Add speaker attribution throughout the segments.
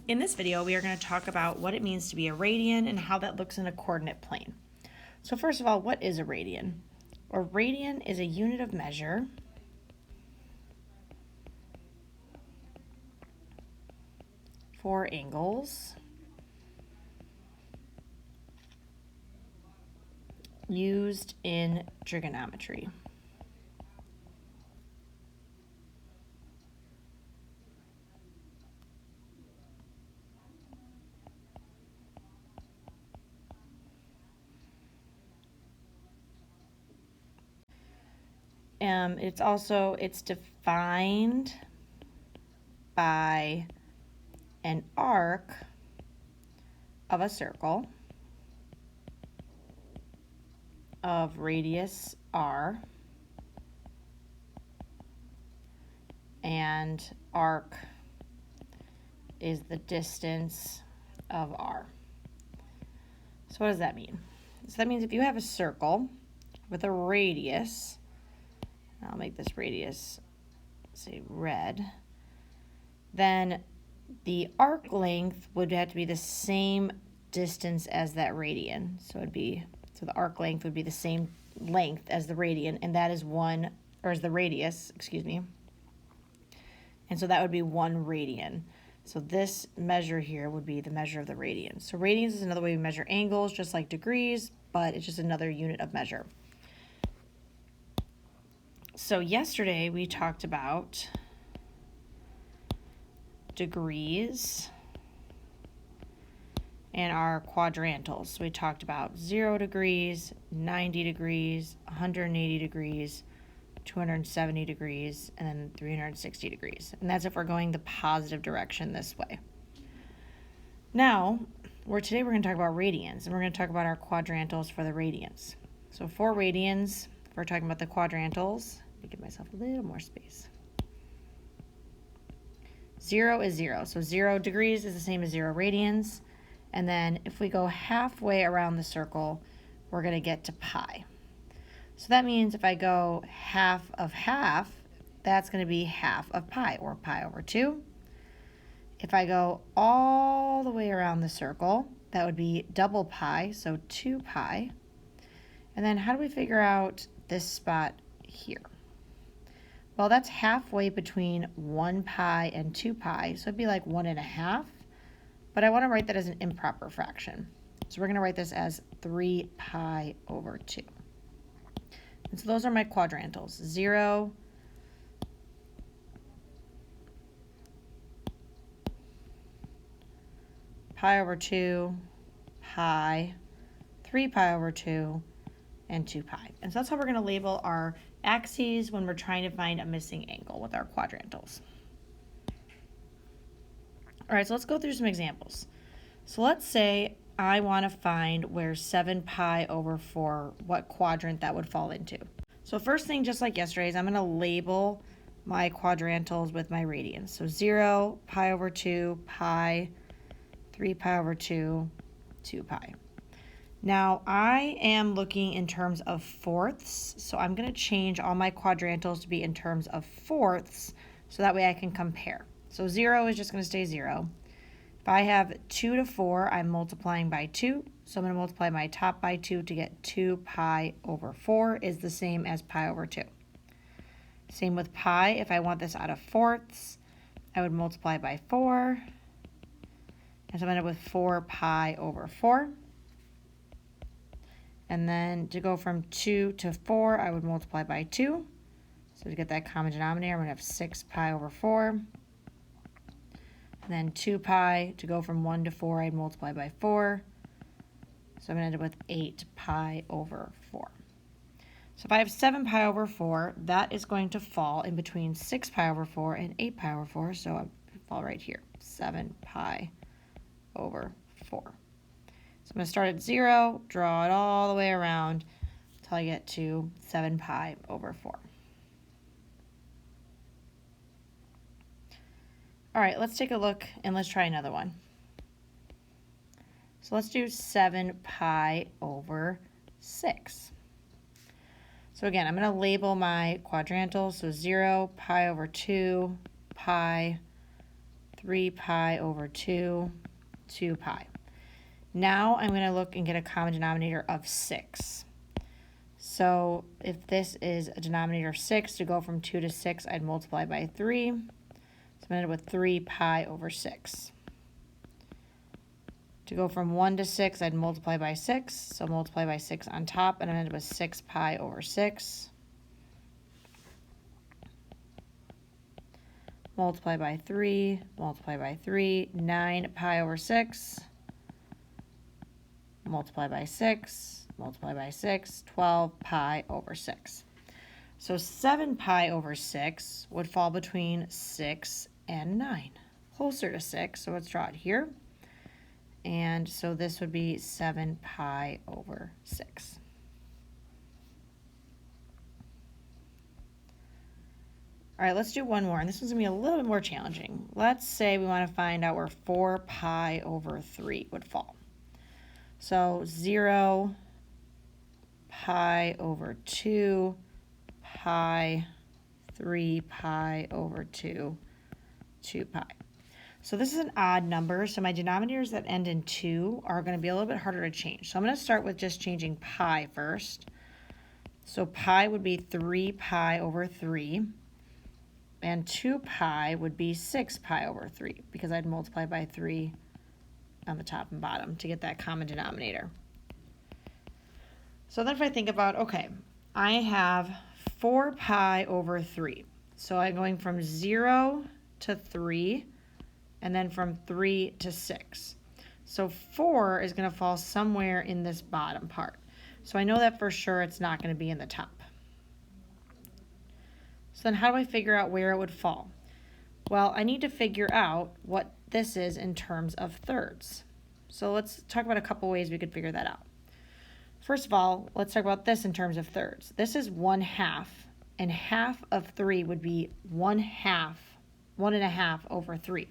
Speaker 1: In this video, we are going to talk about what it means to be a radian and how that looks in a coordinate plane. So first of all, what is a radian? A radian is a unit of measure for angles used in trigonometry. It's defined by an arc of a circle of radius r, and arc is the distance of r. So what does that mean? So that means if you have a circle with a radius, I'll make this radius, say, red, then the arc length would have to be the same distance as that radian. So the arc length would be the same length as the radian, and that is as the radius, excuse me. And so that would be 1 radian. So this measure here would be the measure of the radian. So radians is another way we measure angles, just like degrees, but it's just another unit of measure. So yesterday we talked about degrees and our quadrantals. So we talked about 0 degrees, 90 degrees, 180 degrees, 270 degrees, and then 360 degrees. And that's if we're going the positive direction this way. Now, today we're going to talk about radians, and we're going to talk about our quadrantals for the radians. So for radians, if we're talking about the quadrantals, let me give myself a little more space. 0 is 0. So 0 degrees is the same as 0 radians. And then if we go halfway around the circle, we're going to get to pi. So that means if I go half of half, that's going to be half of pi, or pi over 2. If I go all the way around the circle, that would be double pi, so 2 pi. And then how do we figure out this spot here? Well, that's halfway between 1 pi and 2 pi, so it'd be like 1.5. But I want to write that as an improper fraction. So we're going to write this as 3 pi over 2. And so those are my quadrantals. 0, pi over 2, pi, 3 pi over 2, and 2 pi. And so that's how we're going to label our axes when we're trying to find a missing angle with our quadrantals. All right, so let's go through some examples. So let's say I want to find where 7 pi over 4, what quadrant that would fall into. So first thing, just like yesterday, is I'm going to label my quadrantals with my radians. So 0, pi over 2, pi, 3 pi over 2, 2 pi. Now I am looking in terms of fourths, so I'm going to change all my quadrantals to be in terms of fourths, so that way I can compare. So 0 is just going to stay 0. If I have 2 to 4, I'm multiplying by 2. So I'm going to multiply my top by 2 to get 2 pi over 4 is the same as pi over 2. Same with pi. If I want this out of fourths, I would multiply by 4. And so I'm going to end up with 4 pi over 4. And then to go from 2 to 4, I would multiply by 2. So to get that common denominator, I'm going to have 6 pi over 4. And then 2 pi, to go from 1 to 4, I'd multiply by 4. So I'm going to end up with 8 pi over 4. So if I have 7 pi over 4, that is going to fall in between 6 pi over 4 and 8 pi over 4. So I'll fall right here, 7 pi over 4. So I'm going to start at 0, draw it all the way around until I get to 7 pi over 4. All right, let's take a look and let's try another one. So let's do 7 pi over 6. So again, I'm going to label my quadrantals. So 0, pi over 2, pi, 3 pi over 2, 2 pi. Now I'm going to look and get a common denominator of 6. So if this is a denominator of 6, to go from 2 to 6, I'd multiply by 3. So I'm going to end up with 3 pi over 6. To go from 1 to 6, I'd multiply by 6. So multiply by 6 on top, and I end up with 6 pi over 6. Multiply by 3, 9 pi over 6. Multiply by 6, 12 pi over 6. So 7 pi over 6 would fall between 6 and 9. Closer to 6, so let's draw it here. And so this would be 7 pi over 6. All right, let's do one more, and this one's going to be a little bit more challenging. Let's say we want to find out where 4 pi over 3 would fall. So 0 pi over 2 pi, 3 pi over 2, 2 pi. So this is an odd number, so my denominators that end in 2 are going to be a little bit harder to change. So I'm going to start with just changing pi first. So pi would be 3 pi over 3, and 2 pi would be 6 pi over 3, because I'd multiply by 3 on the top and bottom to get that common denominator. So then if I think about, okay, I have 4 pi over 3. So I'm going from 0 to 3, and then from 3 to 6. So 4 is going to fall somewhere in this bottom part. So I know that for sure it's not going to be in the top. So then how do I figure out where it would fall? Well, I need to figure out what this is in terms of thirds. So let's talk about a couple ways we could figure that out. First of all, let's talk about this in terms of thirds. This is 1/2, and half of 3 would be 1/2, 1.5 over 3.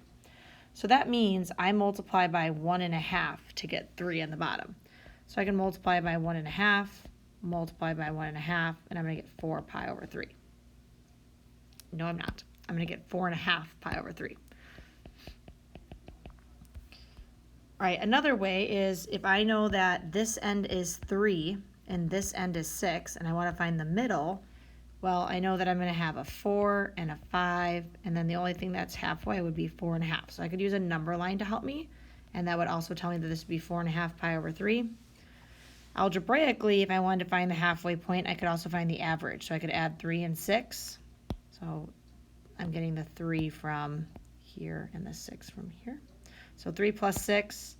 Speaker 1: So that means I multiply by 1.5 to get 3 on the bottom. So I can multiply by 1.5, multiply by 1.5, and I'm going to get 4 pi over 3. No, I'm not. I'm going to get 4.5 pi over 3. All right, another way is if I know that this end is 3 and this end is 6, and I want to find the middle, well, I know that I'm going to have a 4 and a 5, and then the only thing that's halfway would be 4.5. So I could use a number line to help me, and that would also tell me that this would be 4.5 pi over 3. Algebraically, if I wanted to find the halfway point, I could also find the average. So I could add 3 and 6. So I'm getting the 3 from here and the 6 from here. So 3 plus 6,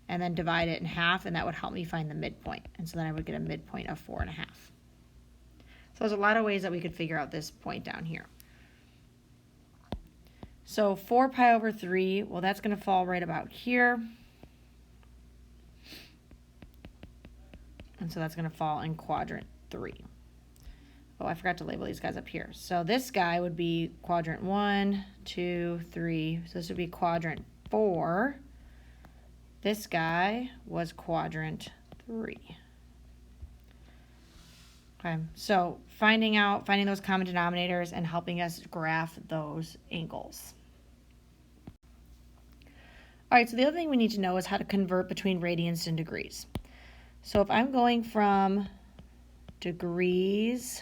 Speaker 1: and then divide it in half, and that would help me find the midpoint. And so then I would get a midpoint of 4.5. So there's a lot of ways that we could figure out this point down here. So 4 pi over 3, well, that's going to fall right about here. And so that's going to fall in quadrant 3. Oh, I forgot to label these guys up here. So this guy would be quadrant 1, 2, 3. So this would be quadrant 4. This guy was quadrant 3. Okay, so finding those common denominators and helping us graph those angles. All right, so the other thing we need to know is how to convert between radians and degrees. So if I'm going from degrees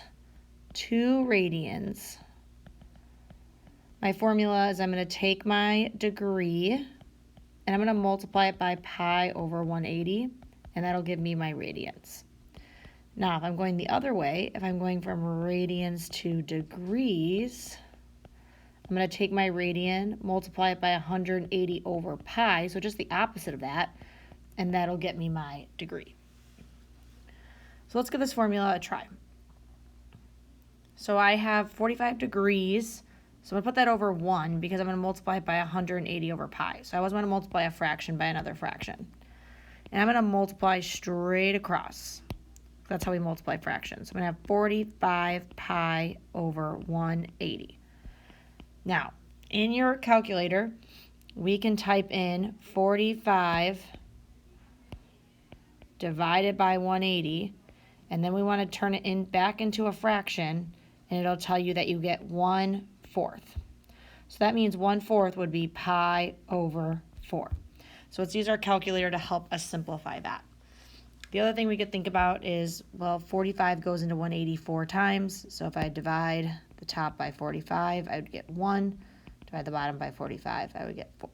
Speaker 1: to radians, my formula is I'm going to take my degree and I'm going to multiply it by pi over 180, and that'll give me my radians. Now, if I'm going the other way, if I'm going from radians to degrees, I'm going to take my radian, multiply it by 180 over pi, so just the opposite of that, and that'll get me my degree. So let's give this formula a try. So I have 45 degrees, so I'm going to put that over 1 because I'm going to multiply it by 180 over pi. So I always want to multiply a fraction by another fraction. And I'm going to multiply straight across. That's how we multiply fractions. I'm going to have 45 pi over 180. Now, in your calculator, we can type in 45 divided by 180, and then we want to turn it back into a fraction, and it'll tell you that you get 1/4. So that means 1/4 would be pi over 4. So let's use our calculator to help us simplify that. The other thing we could think about is, well, 45 goes into 184 times. So if I divide the top by 45, I would get 1. Divide the bottom by 45, I would get 4.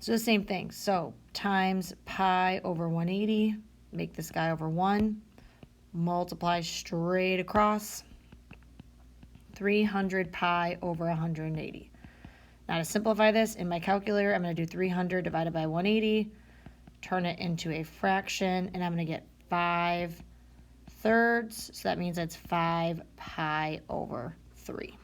Speaker 1: So the same thing. So times pi over 180, make this guy over 1. Multiply straight across. 300 pi over 180. Now to simplify this, in my calculator, I'm going to do 300 divided by 180, turn it into a fraction, and I'm going to get 5/3. So that means that's 5 pi over 3.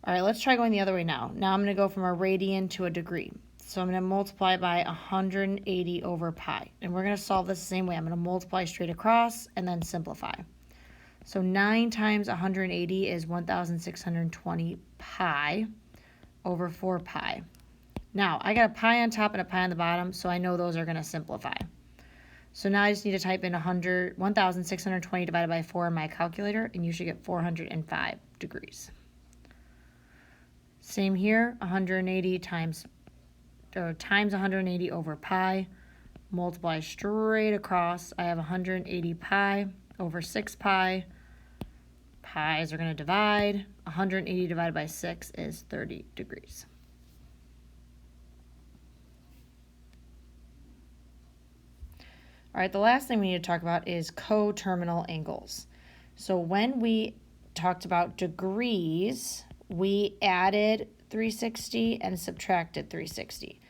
Speaker 1: All right, let's try going the other way now. Now I'm going to go from a radian to a degree. So I'm going to multiply by 180 over pi. And we're going to solve this the same way. I'm going to multiply straight across and then simplify. So 9 times 180 is 1,620 pi over 4 pi. Now, I got a pi on top and a pi on the bottom, so I know those are going to simplify. So now I just need to type in 1,620 divided by 4 in my calculator, and you should get 405 degrees. Same here, 180 times 180 over pi, multiply straight across. I have 180 pi over 6 pi. Pi's are going to divide. 180 divided by 6 is 30 degrees. All right, the last thing we need to talk about is coterminal angles. So when we talked about degrees, we added 360 and subtracted 360.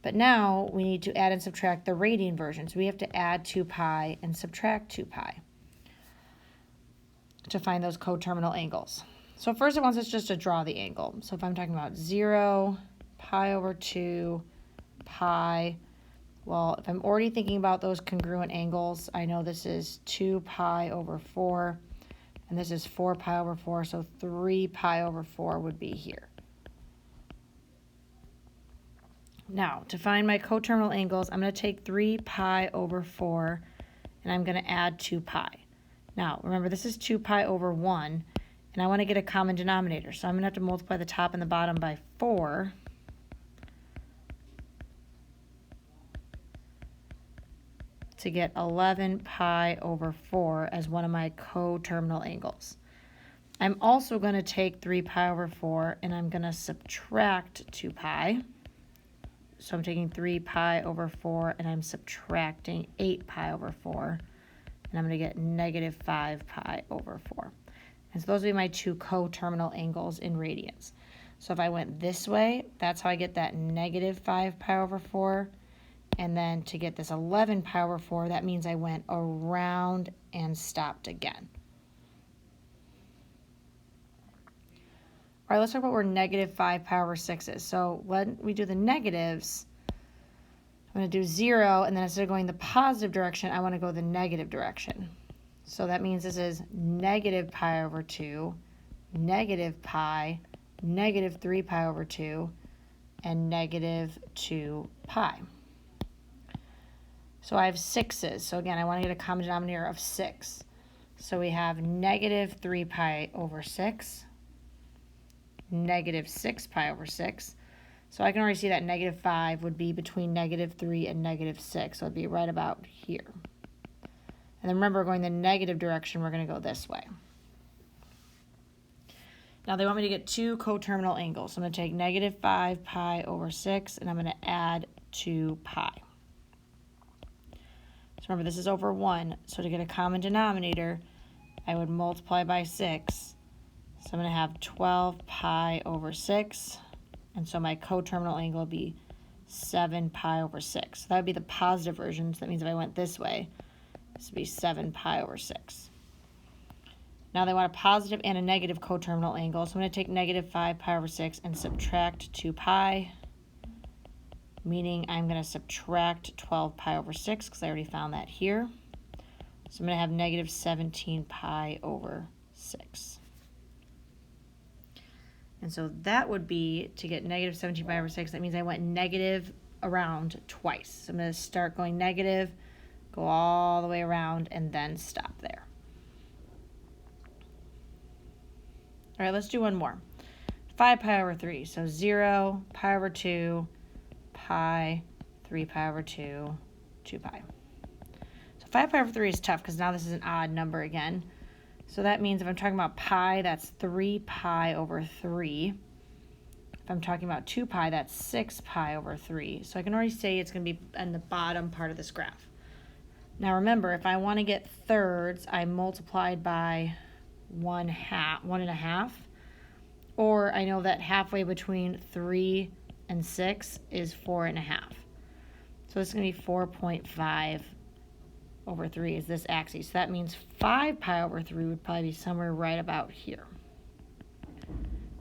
Speaker 1: But now we need to add and subtract the radian version. So we have to add 2 pi and subtract 2 pi to find those coterminal angles. So first it wants us just to draw the angle. So if I'm talking about 0, pi over 2, pi, well, if I'm already thinking about those congruent angles, I know this is 2 pi over 4, and this is 4 pi over 4, so 3 pi over 4 would be here. Now, to find my coterminal angles, I'm going to take 3 pi over 4, and I'm going to add 2 pi. Now, remember, this is 2 pi over 1, and I want to get a common denominator, so I'm going to have to multiply the top and the bottom by 4. To get 11 pi over 4 as one of my coterminal angles. I'm also going to take 3 pi over 4 and I'm going to subtract 2 pi. So I'm taking 3 pi over 4 and I'm subtracting 8 pi over 4. And I'm going to get negative 5 pi over 4. And so those will be my two coterminal angles in radians. So if I went this way, that's how I get that negative 5 pi over 4. And then to get this 11 pi over 4, that means I went around and stopped again. All right, let's talk about where negative 5 pi over 6 is. So when we do the negatives, I'm going to do 0, and then instead of going the positive direction, I want to go the negative direction. So that means this is negative pi over 2, negative pi, negative 3 pi over 2, and negative 2 pi. So I have 6's. So again, I want to get a common denominator of 6. So we have negative 3 pi over 6, negative 6 pi over 6. So I can already see that negative 5 would be between negative 3 and negative 6. So it'd be right about here. And then remember, going the negative direction, we're going to go this way. Now they want me to get two coterminal angles. So I'm going to take negative 5 pi over 6, and I'm going to add 2 pi. So remember, this is over 1. So to get a common denominator, I would multiply by 6. So I'm going to have 12 pi over 6. And so my coterminal angle would be 7 pi over 6. So that would be the positive version. So that means if I went this way, this would be 7 pi over 6. Now they want a positive and a negative coterminal angle. So I'm going to take negative 5 pi over 6 and subtract 2 pi. Meaning I'm going to subtract 12 pi over 6 because I already found that here. So I'm going to have negative 17 pi over 6. And so that would be, to get negative 17 pi over 6, that means I went negative around twice. So I'm going to start going negative, go all the way around, and then stop there. All right, let's do one more. 5 pi over 3. So 0, pi over 2, pi, 3 pi over 2, 2 pi. So 5 pi over 3 is tough because now this is an odd number again. So that means if I'm talking about pi, that's 3 pi over 3. If I'm talking about 2 pi, that's 6 pi over 3. So I can already say it's going to be in the bottom part of this graph. Now remember, if I want to get thirds, I multiplied by 1.5. Or I know that halfway between 3 and 6 is 4.5. So this is going to be 4.5 over 3 is this axis. So that means 5 pi over 3 would probably be somewhere right about here.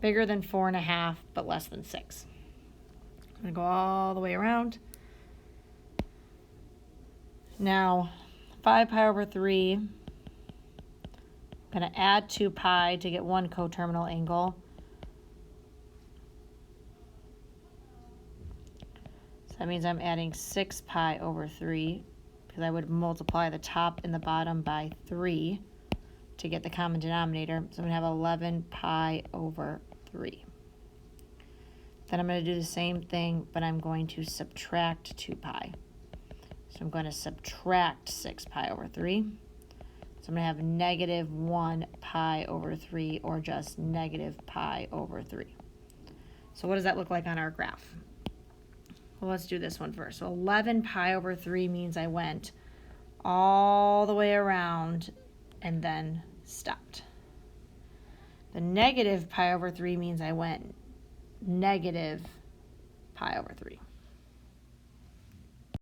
Speaker 1: Bigger than 4.5, but less than 6. I'm going to go all the way around. Now, 5 pi over 3, I'm going to add 2 pi to get one coterminal angle. So that means I'm adding 6 pi over 3, because I would multiply the top and the bottom by 3 to get the common denominator. So I'm going to have 11 pi over 3. Then I'm going to do the same thing, but I'm going to subtract 2 pi. So I'm going to subtract 6 pi over 3. So I'm going to have negative 1 pi over 3, or just negative pi over 3. So what does that look like on our graph? Well, let's do this one first. So 11 pi over 3 means I went all the way around and then stopped. The negative pi over 3 means I went negative pi over 3.